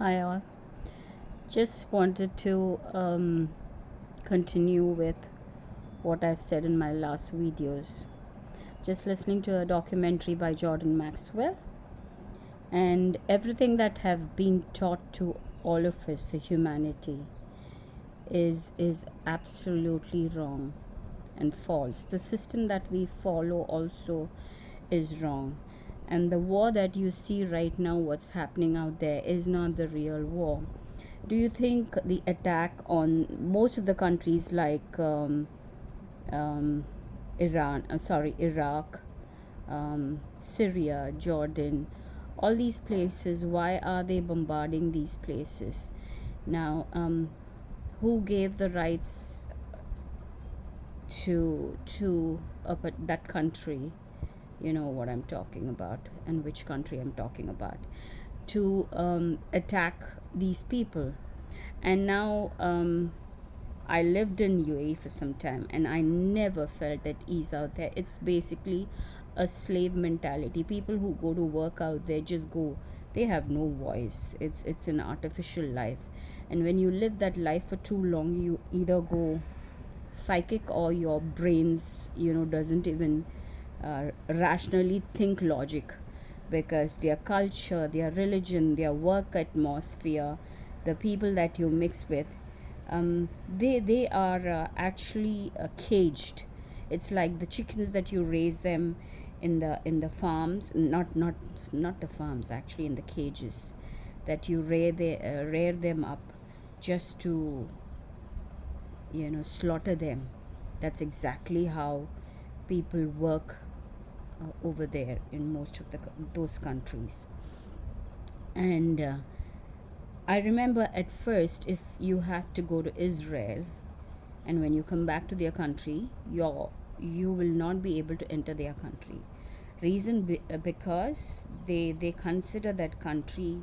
Hi all. Just wanted to continue with what I've said in my last videos. Just listening to a documentary by Jordan Maxwell, and everything that have been taught to all of us, the humanity, is absolutely wrong and false. The system that we follow also is wrong. And the war that you see right now, what's happening out there, is not the real war. Do you think the attack on most of the countries like um, Iraq, Syria, Jordan, all these places, why are they bombarding these places? Now, who gave the rights to that country? You know what I'm talking about, and which country I'm talking about, to attack these people. And now I lived in UAE for some time and I never felt at ease out there. It's basically a slave mentality. People who go to work out there just go, they have no voice. It's an artificial life. And when you live that life for too long, you either go psychic or your brains, doesn't even rationally think logic, because their culture, their religion, their work atmosphere, the people that you mix with, they are actually caged. It's like the chickens that you raise them in the farms, not the farms, actually in the cages, that you rear them up just to slaughter them. That's exactly how people work over there in most of those countries. And I remember at first, if you have to go to Israel, and when you come back to their country, you will not be able to enter their country. Because they consider that country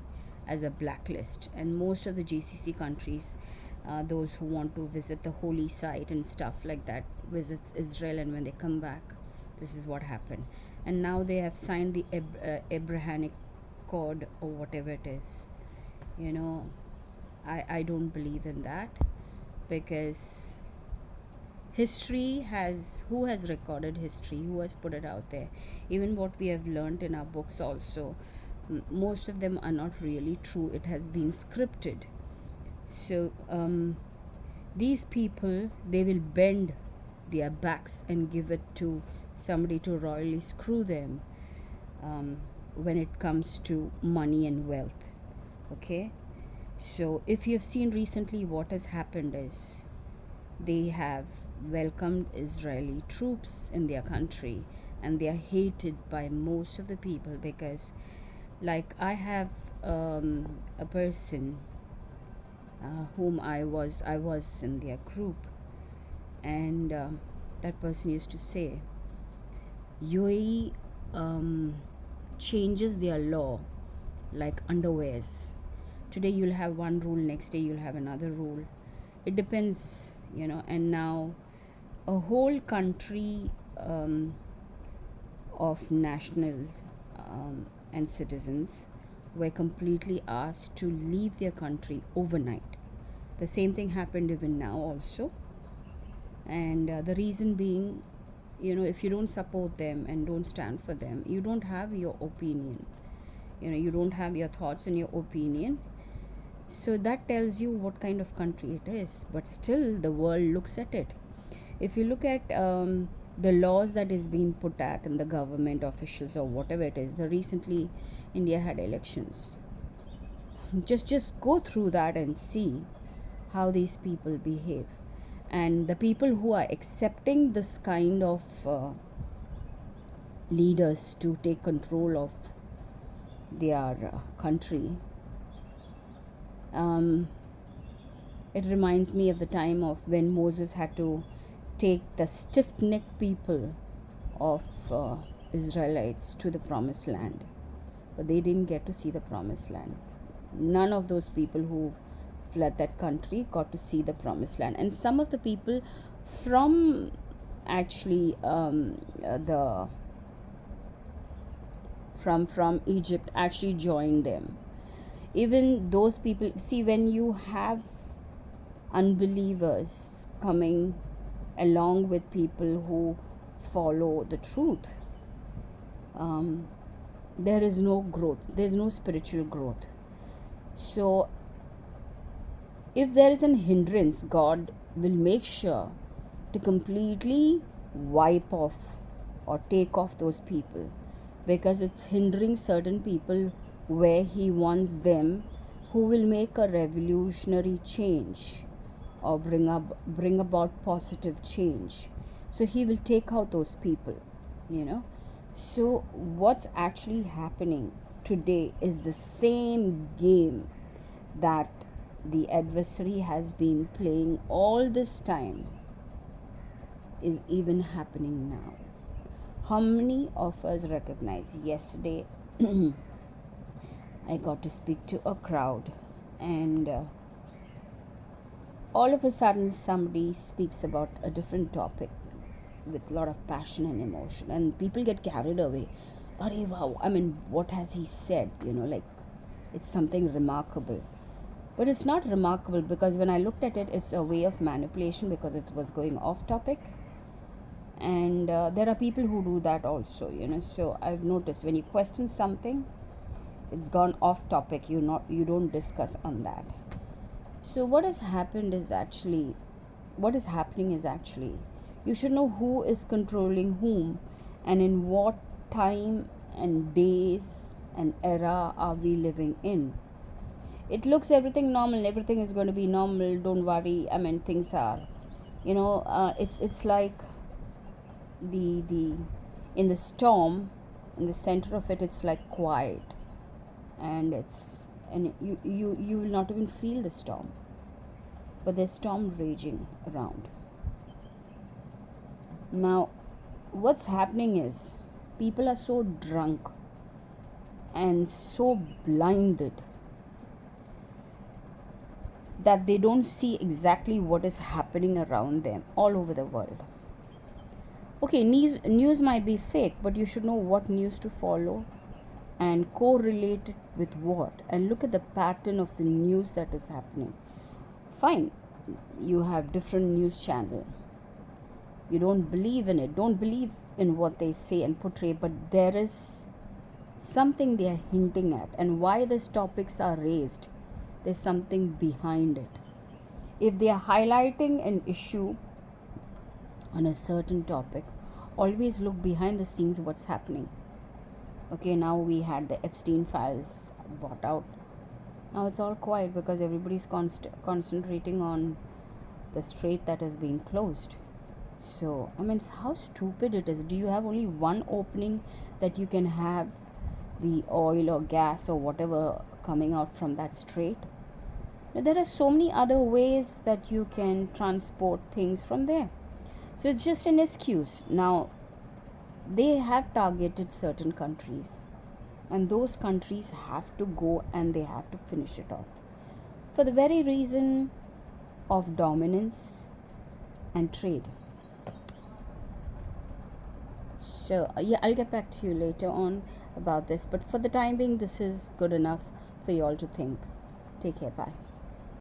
as a blacklist, and most of the GCC countries, those who want to visit the holy site and stuff like that, visits Israel, and when they come back, this is what happened. And now they have signed the Abrahamic Code, or whatever it is. I don't believe in that, because history has, who has recorded history, who has put it out there? Even what we have learned in our books also, most of them are not really true. It has been scripted. So these people, they will bend their backs and give it to somebody to royally screw them, when it comes to money and wealth. Okay, so if you've seen recently, what has happened is they have welcomed Israeli troops in their country, and they are hated by most of the people, because, like, I have a person whom I was in their group, and that person used to say, UAE changes their law like underwears. Today you'll have one rule, next day you'll have another rule. It depends, and now a whole country of nationals and citizens were completely asked to leave their country overnight. The same thing happened even now also. And the reason being, if you don't support them and don't stand for them, you don't have your opinion, you don't have your thoughts and your opinion. So that tells you what kind of country it is. But still the world looks at it. If you look at the laws that is being put at, and the government officials or whatever it is, the recently India had elections, just go through that and see how these people behave. And the people who are accepting this kind of leaders to take control of their country, it reminds me of the time of when Moses had to take the stiff-necked people of Israelites to the promised land, but they didn't get to see the promised land. None of those people who fled that country got to see the promised land. And some of the people from, actually, the from Egypt actually joined them. Even those people, see, when you have unbelievers coming along with people who follow the truth, um, there is no growth, there's no spiritual growth. So if there is an hindrance, God will make sure to completely wipe off or take off those people, because it's hindering certain people where He wants them, who will make a revolutionary change or bring about positive change. So He will take out those people, you know. So what's actually happening today is the same game that the adversary has been playing all this time is even happening now. How many of us recognize? Yesterday I got to speak to a crowd, and all of a sudden somebody speaks about a different topic with a lot of passion and emotion, and people get carried away. Arey wow, I mean, what has he said? Like, it's something remarkable. But it's not remarkable, because when I looked at it, it's a way of manipulation, because it was going off topic. And there are people who do that also, so I've noticed when you question something, it's gone off topic, you don't discuss on that. So what is happening is actually, you should know who is controlling whom, and in what time and days and era are we living in. It looks everything normal, everything is going to be normal, don't worry. I mean, things are, it's like the in the storm, in the center of it, it's like quiet, and you will not even feel the storm, but there's storm raging around. Now what's happening is, people are so drunk and so blinded that they don't see exactly what is happening around them all over the world. Okay, news might be fake, but you should know what news to follow and correlate it with what, and look at the pattern of the news that is happening. Fine, you have different news channel, you don't believe in it, don't believe in what they say and portray, but there is something they are hinting at, and why these topics are raised, there's something behind it. If they are highlighting an issue on a certain topic, always look behind the scenes what's happening. Okay, now we had the Epstein files brought out. Now it's all quiet, because everybody's concentrating on the strait that has been closed. So I mean, how stupid it is. Do you have only one opening that you can have the oil or gas or whatever coming out from that strait? Now, there are so many other ways that you can transport things from there. So it's just an excuse. Now they have targeted certain countries, and those countries have to go and they have to finish it off, for the very reason of dominance and trade. So yeah, I'll get back to you later on about this, but for the time being, this is good enough for you all to think. Take care, bye.